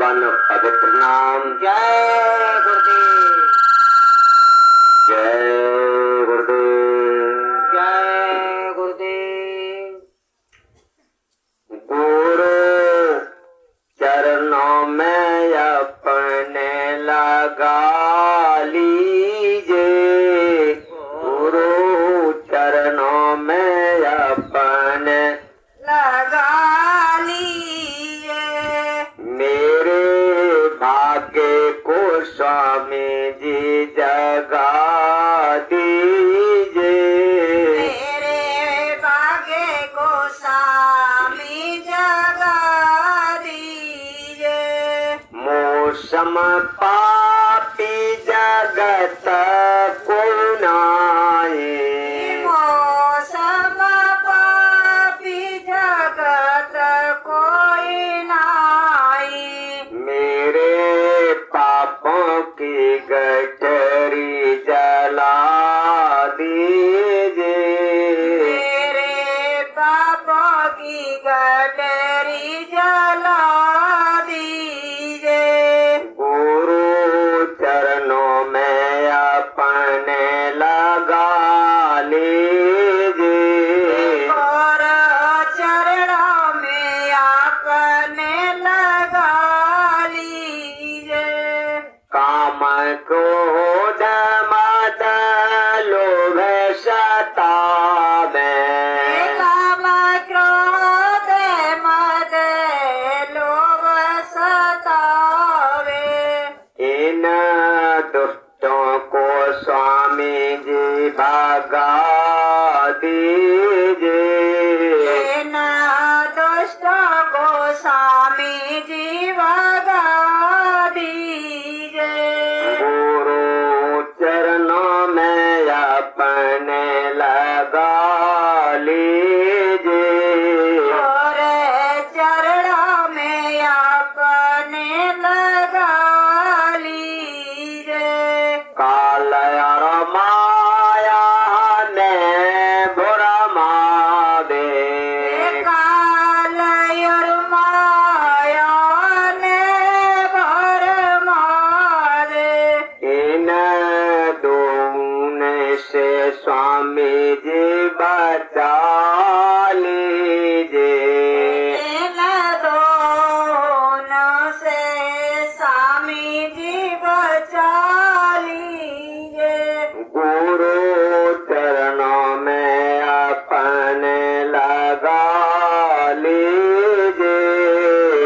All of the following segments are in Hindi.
पावन पवित्र नाम। जय गुरुदेव, जय गुरुदेव, जय गुरुदेव। गुरु चरणों में अपने लगा लीजिए, गुरु चरणों में अपने लगा लिए मेरे भाग्य को स्वामी जी जगा दीजिए, मेरे भाग्य को स्वामी जगा दीजिए। मौसम पापी जगत को नाए, मौसम पापी जगत कोई नाई, मेरे पापों की गठरी जला दीजिए, मेरे पापों की गठरी जला दीजिए। गुरु चरणों में अपने लगा लीजिए, और चरणों में आपने लगा लीजिए। काम क्रोध मद लोभ सतावे, काम क्रोध मद लोभ सतावे, इन दुष्टों को स्वामी जी भगा दीजिए, इन दुष्टों को स्वामी जी भगा दीजिए। गुरु चरणों में अपने लगा लीजिए, और चरणों में आपने लगा लीजिए। काल और माया ने भरमा दे, काल और माया ने भरमा दे, इन दोनों से स्वामी जी बचा लीजिए, इन दोनों से स्वामी जी बचा लीजिए। गुरु चरणों में अपने लगा लीजिए,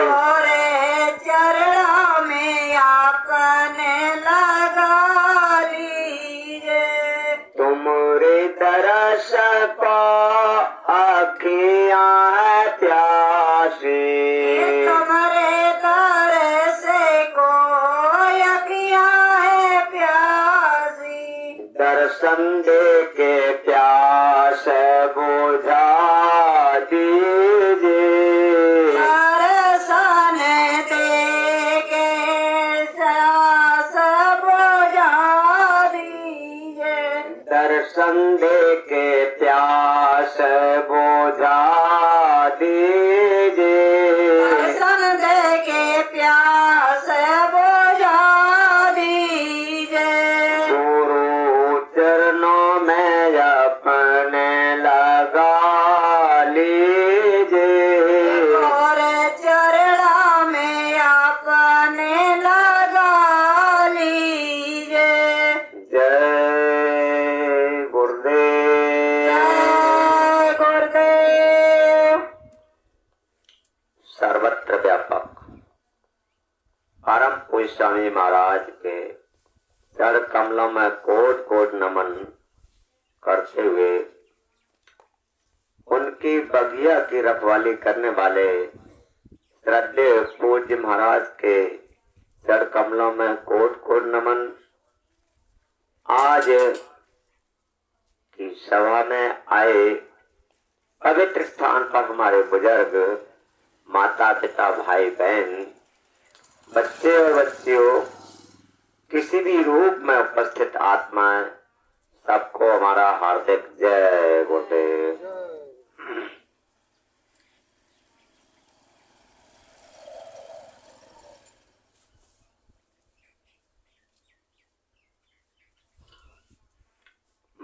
और चरणों में आपने लगा लीजिए। तुम्हारे दरस को आँखियाँ है प्यासी, तुम्हारे दर से कोई अखियाँ है प्यासी, दर्शन दे के प्यास बुझा दीजिए, दर्शन दे के प्यास बुझा दीजिए। दर्शन दे के प्यास बुझा दीजिए, दर्शन दे के प्यास बुझा दीजिए। गुरु चरणों में अपने लगा लीजिए, और चरणों में आपने लगा लीजिए। जय गुरुदेव। जय गुरुदेव। सर्वत्र व्यापक परम पूज्य स्वामी महाराज के चरण कमलों में कोट कोट नमन करते हुए उनकी बगिया की रखवाली करने वाले श्रद्धेय पूज्य महाराज के चरण कमलों में कोट कोट नमन। आज की सभा में आए पवित्र स्थान पर हमारे बुजुर्ग, माता पिता, भाई बहन, बच्चे और बच्चियों, किसी भी रूप में उपस्थित आत्माएं, सबको हमारा हार्दिक जय गुरुदेव।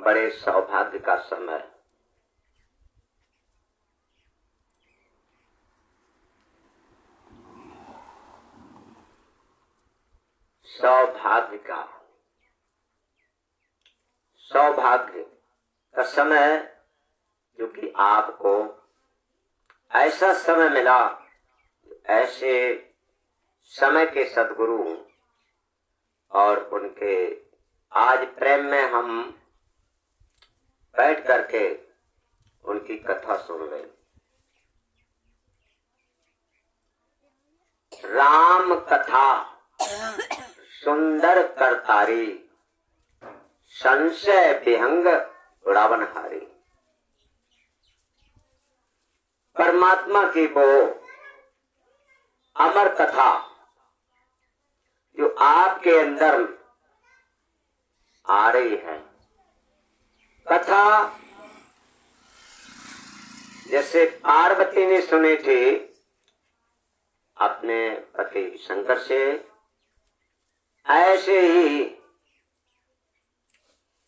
बड़े सौभाग्य का समय है। सौभाग्य का समय, क्योंकि आपको ऐसा समय मिला, ऐसे समय के सद्गुरु और उनके आज प्रेम में हम बैठ करके उनकी कथा सुन रहे। राम कथा सुंदर करतारी, संशय विहंग रावणहारी। परमात्मा की वो अमर कथा जो आपके अंदर आ रही है। कथा जैसे पार्वती ने सुनी थी अपने पति शंकर से, ऐसे ही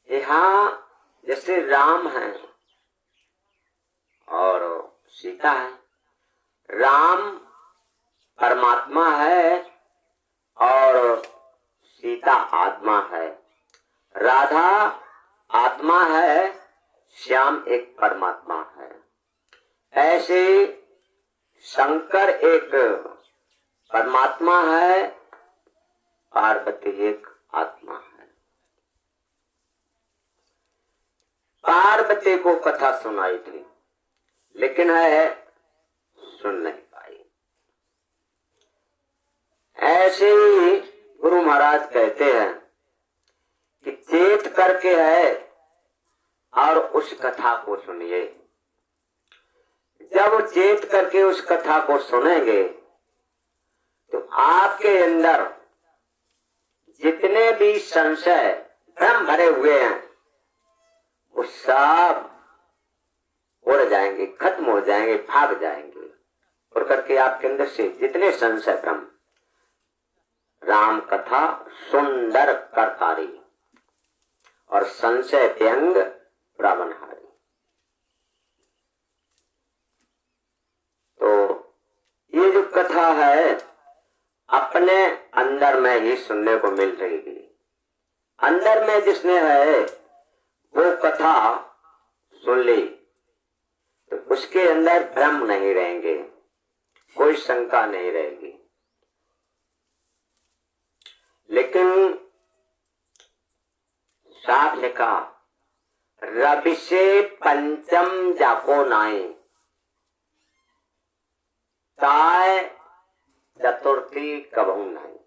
यहाँ जैसे राम है और सीता है। राम परमात्मा है और सीता आत्मा है। राधा आत्मा है, श्याम एक परमात्मा है। ऐसे शंकर एक परमात्मा है, पार्वती एक आत्मा है। पार्वती को कथा सुनाई थी, लेकिन है सुन नहीं पाई। ऐसे ही गुरु महाराज कहते हैं कि चेत करके है और उस कथा को सुनिए। जब चेत करके उस कथा को सुनेंगे तो आपके अंदर जितने भी संशय भ्रम भरे हुए हैं वो सब उड़ जाएंगे, खत्म हो जाएंगे, भाग जाएंगे। और करके आपके अंदर से जितने संशय भ्रम, राम कथा सुंदर करतारी और संशय व्यंग रावणहारी। तो ये जो कथा है अपने अंदर में ही सुनने को मिल रही है। अंदर में जिसने है वो कथा सुन ली तो उसके अंदर भ्रम नहीं रहेंगे, कोई शंका नहीं रहेगी। लेकिन साफ लिखा, रवि से पंचम जाको नाई, ताय चतुर्थी कबहू नहीं।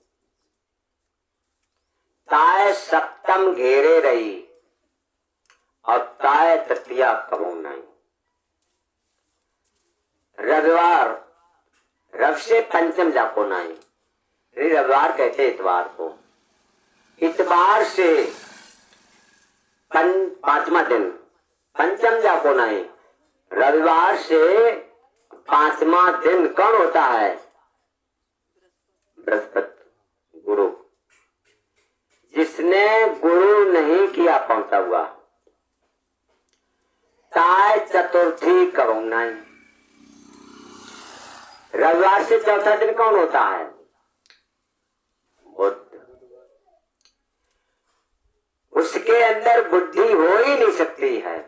ताय सप्तम घेरे रही और ताय तृतीया कबहू नहीं। रविवार, रव से पंचम जाको नहीं। रविवार कहते इतवार को, इतवार से पांचवा दिन, पंचम जाको नहीं। रविवार से पांचवा दिन कौन होता है? बृहस्पति, गुरु। जिसने गुरु नहीं किया पहुंचा हुआ, ताय चतुर्थी करूं नहीं। रविवार से चौथा दिन कौन होता है? बुध। उसके अंदर बुद्धि हो ही नहीं सकती है,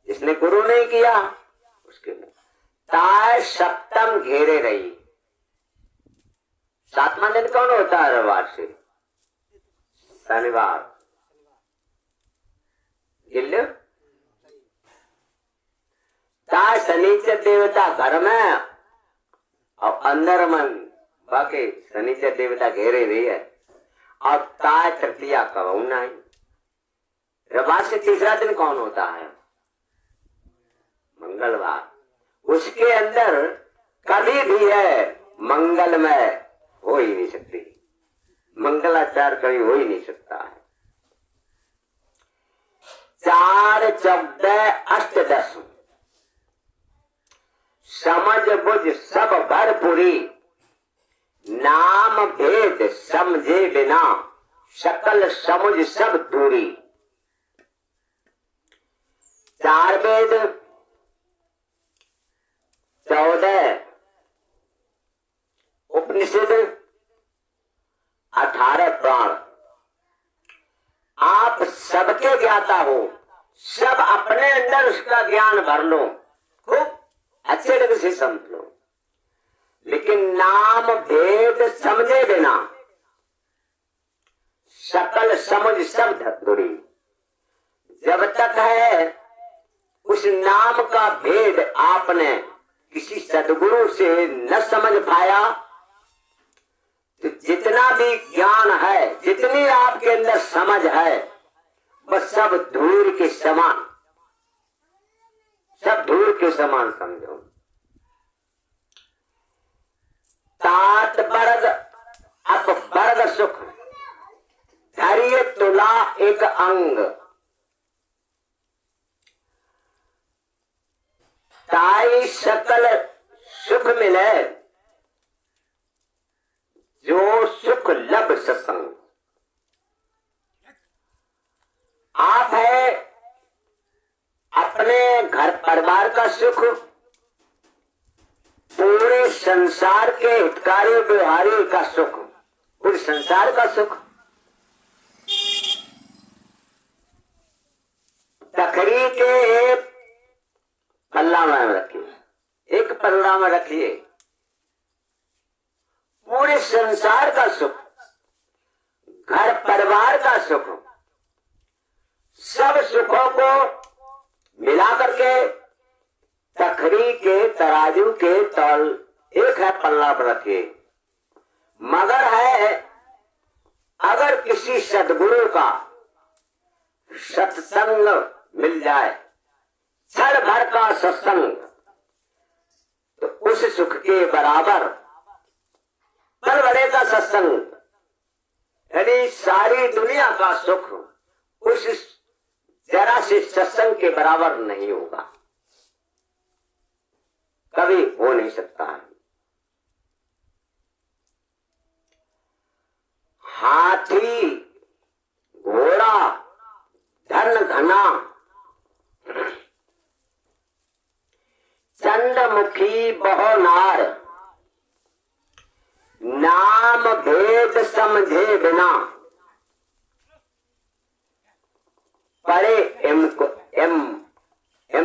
जिसने गुरु नहीं किया उसके अंदर। ताय सप्तम घेरे रही। सातवां दिन कौन होता है रविवार से? शनिवार। गिल्ल ताय शनिचर देवता घर में और अंदर मन बाकी शनिचर देवता घेरे रही है। और ताय तृतीया कबहू नहीं। रविवार से तीसरा दिन कौन होता है? मंगलवार। उसके अंदर कभी भी है मंगलमय हो ही नहीं सकती, मंगलाचार कभी हो ही नहीं सकता है। 4, 14, 8, 10 समझ बुझ सब भरपूरी, नाम भेद समझे बिना सकल समुझ सब दूरी। 4 वेद, 14 उपनिषद, 18 पुराण, आप सबके ज्ञाता हो, सब अपने अंदर उसका ज्ञान भर लो, खूब अच्छे ढंग से समझ लो, लेकिन नाम भेद समझे बिना सकल समझ सब धतुरी। जब तक है उस नाम का भेद आपने किसी सदगुरु से न समझ पाया, तो जितना भी ज्ञान है, जितनी आपके अंदर समझ है, बस सब धूल के समान, सब धूल के समान समझो। तात बरद अप बरद सुख, धैर्य तुला एक अंग, ताई सकल सुख मिले, जो सुख लब सत्संग। आप है अपने घर परिवार का सुख, पूरे संसार के हितकारी व्यवहारी का सुख, पूरे संसार का सुख। तकरी के एक पल्ला में रखिए, एक पल्ला में रखिए पूरे संसार का सुख, घर परिवार का सुख, सब सुखों को मिला करके तखरी के तराजू के तल एक है पल्ला पर रखिए। मगर है अगर किसी सदगुरु का सत्संग मिल जाए, क्षण भर का सत्संग, तो उस सुख के बराबर पल भरे का सत्संग, यानी सारी दुनिया का सुख उस जरा से सत्संग के बराबर नहीं होगा, कभी हो नहीं सकता है। हाथी घोड़ा धन घना, चंद्रमुखी बहु नार, नाम भेद समझे बिना, पड़े एम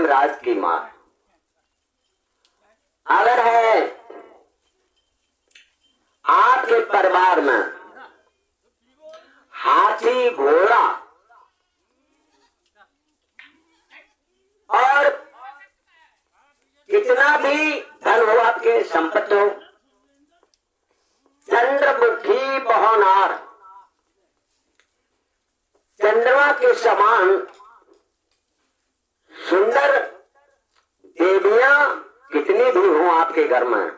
राज की मार। अगर है आपके परिवार में हाथी घोड़ा और कितना भी धन हो, आपके संपत्ति हो, चंद्रमुखी बहुनार, चंद्रमा के समान सुंदर देवियां कितनी भी हो आपके घर में,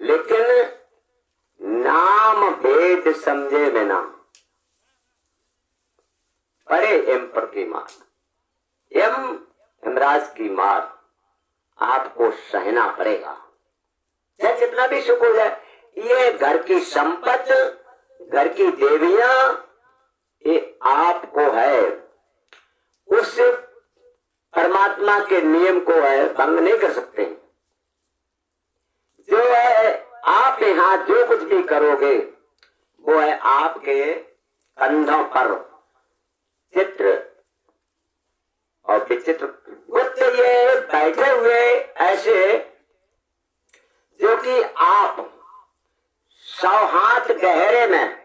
लेकिन नाम भेद समझे बिना पड़े एम पर की मार, यमराज की मार आपको सहना पड़ेगा, चाहे जितना भी सुख हो जाए। ये घर की संपत्ति, घर की देवियां, ये आपको है, उस परमात्मा के नियम को है भंग नहीं कर सकते। जो है आप यहाँ जो कुछ भी करोगे वो है आपके कंधों पर चित्र और विचित्र गुप्त ये बैठे हुए ऐसे, जो कि आप 100 हाथ गहरे में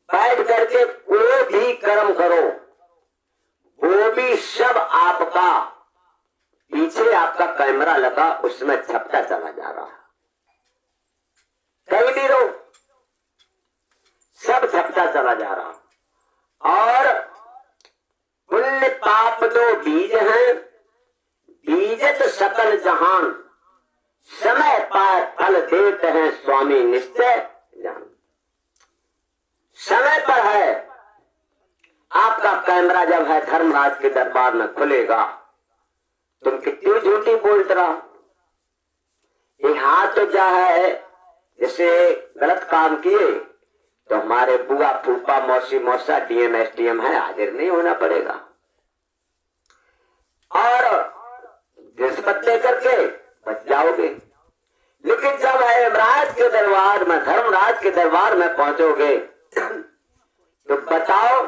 बैठ करके कोई भी कर्म करो, वो भी सब आपका, पीछे आपका कैमरा लगा उसमें छपता चला जा रहा है, कहीं भी रहो सब छपता चला जा रहा। और पुण्य पाप दो बीज हैं, बीजत सकल जहान, समय पर फल देते हैं स्वामी निश्चय जान। समय पर है आपका कैमरा, जब है धर्मराज के दरबार में खुलेगा, तुम कितनी झूठी बोलते रहो। ये हाथ तो जा है, जैसे गलत काम किए तो हमारे बुआ फूफा मौसी मौसा डीएम एसडीएम है, हाजिर नहीं होना पड़ेगा। रिश्वत दे करके बच जाओगे। लेकिन जब है यमराज के दरबार में, धर्मराज के दरबार में पहुंचोगे तो बताओ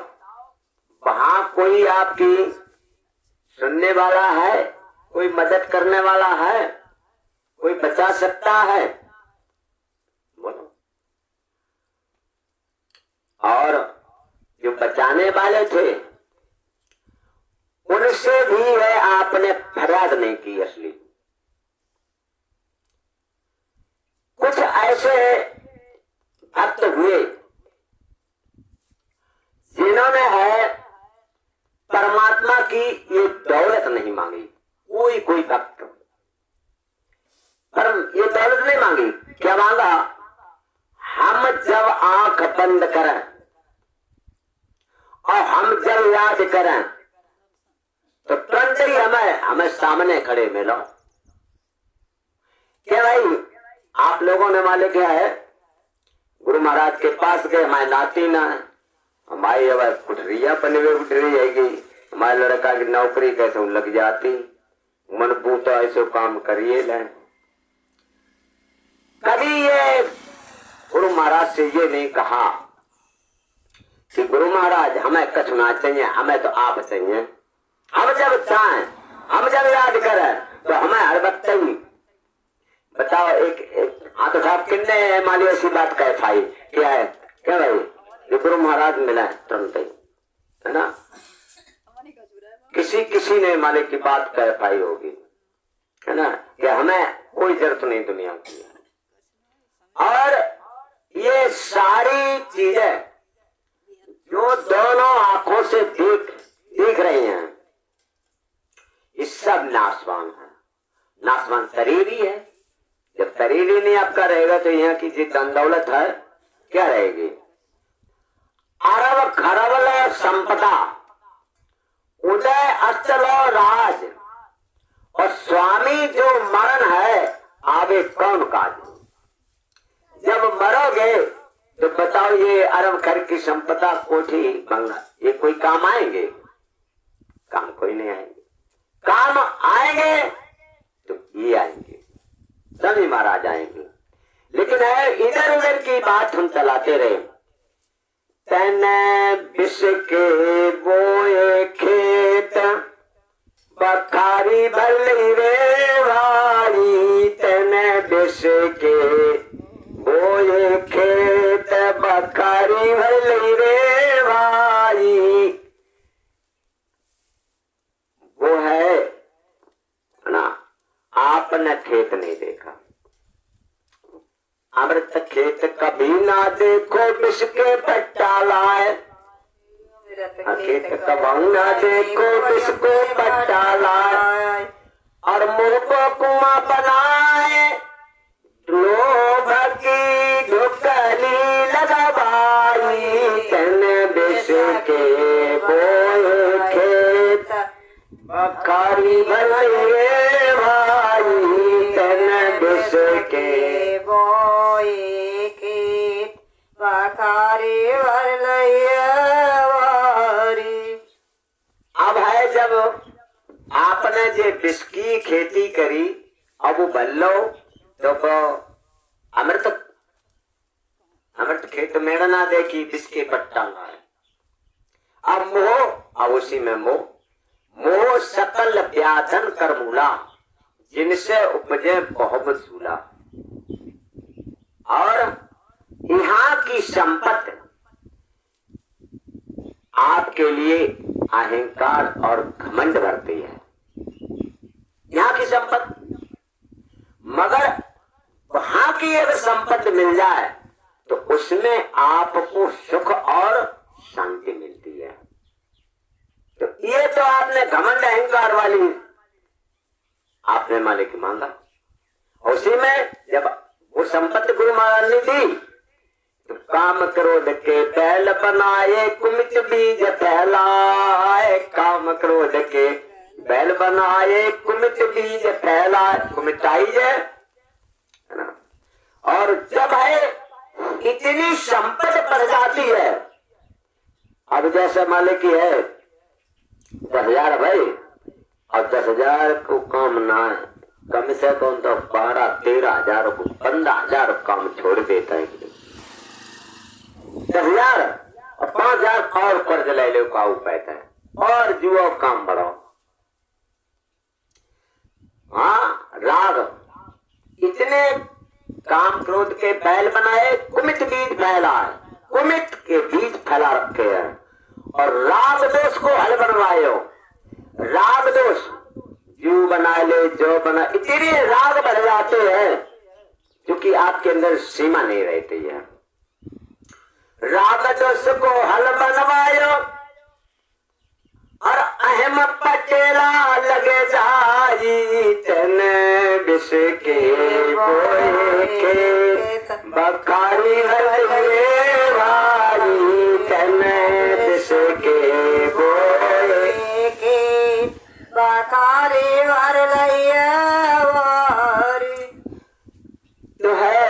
वहां कोई आपकी सुनने वाला है, कोई मदद करने वाला है, कोई बचा सकता है? बोलो। और जो बचाने वाले थे उनसे भी है आपने फरियाद नहीं की। असली कुछ ऐसे भक्त हुए जिन्होंने है परमात्मा की ये दौलत नहीं मांगी। कोई भक्त पर ये दौलत नहीं मांगी। क्या मांगा? हम जब आंख बंद करें और हम जब याद करें तो तुरंत ही हमें सामने खड़े मिलो। क्या भाई आप लोगों ने माले क्या है, गुरु महाराज के पास गए, हमारे नाती ना हमारी अब कुटरिया बने हुए उठ रही है, हमारे लड़का की नौकरी कैसे लग जाती, मन बूता ऐसे काम करिए लें। कभी ये गुरु महाराज से ये नहीं कहा कि गुरु महाराज हमें कछ ना चाहिए, हमें तो आप चाहिए। हम जब चाहें, हम जब याद करें तो हमें हर वक्त ही बताओ। एक हाँ तो साहब कितने माली ऐसी बात कह पाई क्या है? क्या भाई ये गुरु महाराज मिला है तुरंत ही, है ना? किसी ने मालिक की बात कह पाई होगी, है ना, कि हमें कोई जरूरत नहीं दुनिया की। और ये सारी चीजें जो दोनों आंखों से देख रही हैं ये सब नाशवान है। नाशवान शरीर ही है। जब शरीर ही नहीं आपका रहेगा तो यहाँ की जो धन दौलत है क्या रहेगी? अरब खरब संपदा, उदय अचल राज, और स्वामी जो मरण है आवे कौन काज। जब मरोगे तो बताओ ये अरब खर की संपदा, कोठी बंगला, ये कोई काम आएंगे? काम कोई नहीं आएंगे। काम आएंगे तो ये आएंगे, सभी महाराज आएंगे। लेकिन है इधर उधर की बात हम चलाते रहे। तने विष के बोए खेत बखारी भली रे भाई, तने विष के बोए खेत बखारी भली रे भाई। वो है ना, आपने खेत नहीं देखा। अमृत खेत कभी ना देखो विष के पट्टा लाए, खेत कभी ना देखो विष को पट्टा लाए, और मुंह को कुआं बनाए लोभ की ढुकली लगाई। तने विष के बोए खेत बखारी भले भाई, तने विष के बोए खेत बखारी भले। अब है जब आपने जो विष की खेती करी, अब वो बल्लो तो अमृत खेत में ना देखी विष के पट्टा लाए। अब मोह, अब उसी में मोह सकल व्याधन कर मूला, जिनसे उपजे बहुत सूला। और यहाँ की संपत्ति आपके लिए अहंकार और घमंड भरती है, यहाँ की संपत्ति। मगर वहां की अगर संपत्ति मिल जाए तो उसमें आपको सुख और शांति मिलती है। तो ये तो आपने घमंड अहंकार वाली आपने मालिक मांगा, उसी में जब वो संपत्ति गुरु महाराज ने दी तो काम क्रोध के बैल बनाए कुमित बीज फैलाए। काम क्रोध के बैल बनाए कुमित बीज फैलाए, कुमिताई है ना। और जब है इतनी संपत्ति बढ़ जाती है, अब जैसे मालिक की है 10,000 भाई और 10,000 को काम ना है, कम से कम तो 12-13,000 को 15,000 काम छोड़ देता है। 10,000 और 5,000 और कर्ज ले लो का पैसा है और जुआ काम बढ़ाओ। हाँ, राग इतने काम क्रोध के बैल बनाए, कुमित बीज फैला है, कुमित के बीज फैला रखे हैं और राग दोष को हल बनवायो। राग दोष जू बना ले, जो बना, इतने राग बढ़ जाते हैं क्योंकि आपके अंदर सीमा नहीं रहती है। राग दोष को हल बनवायो और अहम पटेला लगे जाई, तेने विष के बोए के बखारी हरे भाई, तेने विष के बोए के बखारी भर लइयावारी। तो है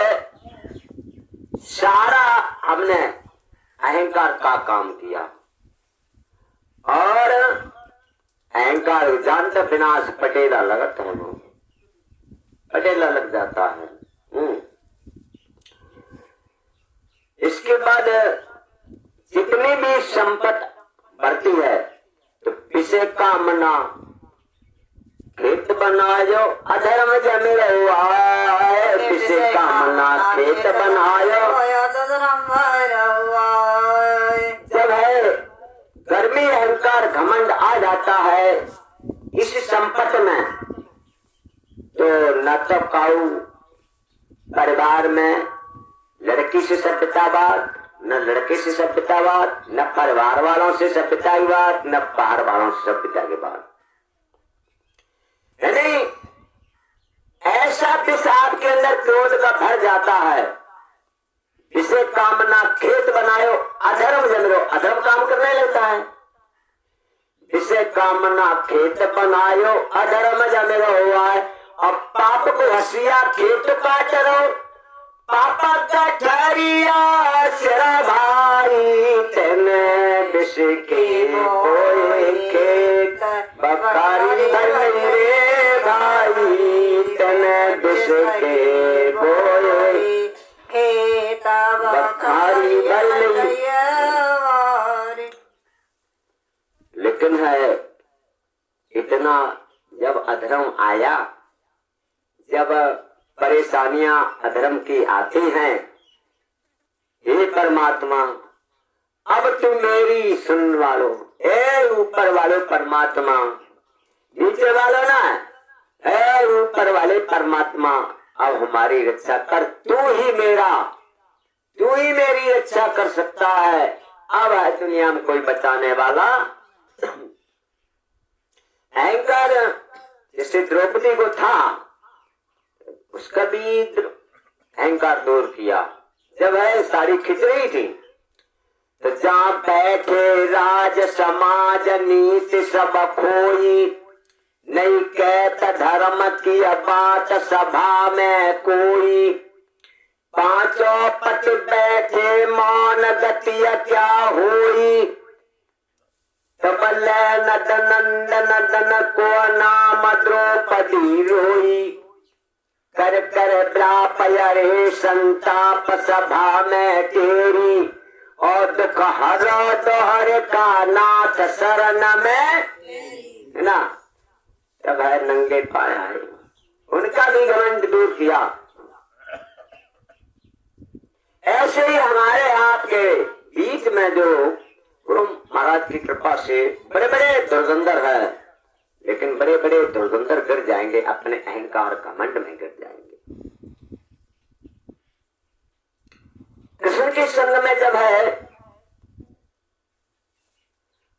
सारा हमने अहंकार का काम किया और अहंकार जानते विनाश पटेला लगता है, वो पटेला लग जाता है। इसके बाद जितनी भी संपत्ति बढ़ती है तो पिसे कामना खेत बनायो, अधर्म जमे हुआ, पिसे कामना खेत बनायो। जब है गर्मी अहंकार घमंड आ जाता है इस संपत्ति में, तो न तो काऊ परिवार में लड़की से सभ्यतावाद, न लड़के से सभ्यतावाद, न परिवार वालों से सभ्यता की बात, न बाहर वालों से सभ्यता की बात। यानी ऐसा विष आपके अंदर क्रोध का भर जाता है, इसे कामना खेत बनायो, अधर्म जमरो, अधर्म काम करने लगता है। इसे कामना खेत बनायो, अधर्म जमरो हुआ है और पाप को हसिया खेत काट रो, पापा का ठहरिया सिरा भाई, तेने विष के बोए के बखारी भर मेरे भाई, तेने विष के बोए बखारी भर लइयावारी। लेकिन है इतना जब अधर्म आया, जब परेशानियां अधर्म की आती हैं, हे परमात्मा अब तुम मेरी सुन वालो, ए ऊपर वाले परमात्मा, नीचे वालों ना, ए ऊपर वाले परमात्मा अब हमारी रक्षा कर, तू ही मेरी रक्षा कर सकता है। अब है दुनिया में कोई बचाने वाला। अहंकार जैसे द्रौपदी को था, उसका भी अहंकार दूर किया। जब है सारी खिंच रही थी तो जहाँ बैठे राज समाज नीति सब खोई, नहीं कहता धर्म की बात सभा में कोई, पांचों पति बैठे मौन गतिया क्या होई, तब नंदन को नाम द्रौपदी रोई, कर व्याप रे संताप सभा में तेरी, और दुख हरो दोहर का नाथ शरण में, है ना। तब है नंगे पाया है, उनका भी घमंड दूर किया। ऐसे ही हमारे आपके बीच में जो गुरु महाराज की कृपा से बड़े बड़े दुर्गंधर है, लेकिन बड़े बड़े दुर्गंधर गिर जाएंगे, अपने अहंकार घमंड में गिर जाएंगे। कृष्ण के संग में जब है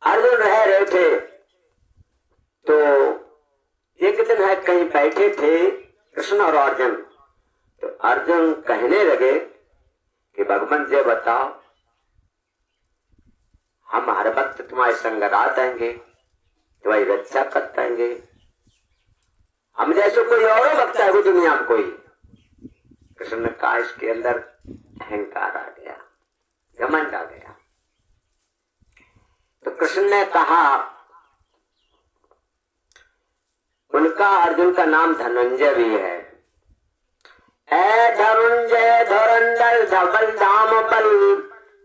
अर्जुन रह रहे थे तो एक दिन है कहीं बैठे थे कृष्ण और अर्जुन, तो अर्जुन कहने लगे कि भगवान जी बताओ, हम हर वक्त तुम्हारे संग रह देंगे, तुम्हारी रक्षा कर देंगे, हम जैसे कोई और वक्त है वो दुनिया में कोई। कृष्ण ने कहा इसके अंदर अहंकार आ गया, घमंड आ गया। तो कृष्ण ने कहा उनका अर्जुन का नाम धनंजय भी है। ऐ धनंजय धुरंधर धवल धाम बल,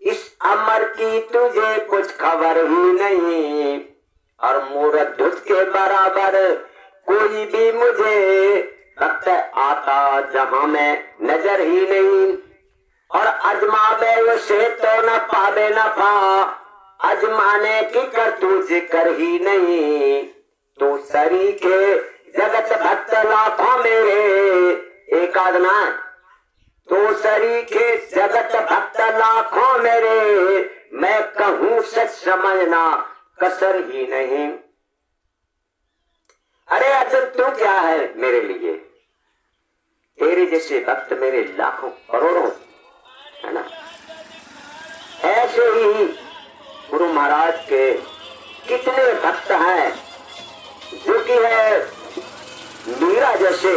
इस अमर की तुझे कुछ खबर ही नहीं, और मूरत ध्वज के बराबर कोई भी मुझे भक्त आता जहां में नजर ही नहीं, और अजमावे उसे तो न पावे न पा, अजमाने की कर तू जिक्र ही नहीं, तू सरी के जगत भक्त लाखों मेरे, एक आदना तो सरी के जगत भक्त लाखों मेरे, मैं कहूँ सच समझना कसर ही नहीं। अरे अर्जुन तू क्या है मेरे लिए, तेरे जैसे भक्त मेरे लाखों करोड़ों है ना। ऐसे ही गुरु महाराज के कितने भक्त हैं जो कि है मीरा जैसे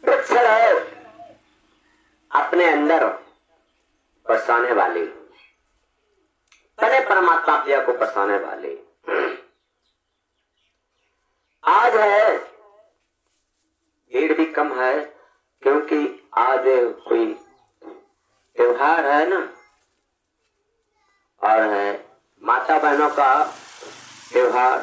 वृक्ष है अपने अंदर बसाने वाली, तने परमात्मा प्रिया को बसाने वाली। आज है भीड़ भी कम है, क्योंकि आज कोई त्योहार है ना, और है माता बहनों का त्योहार,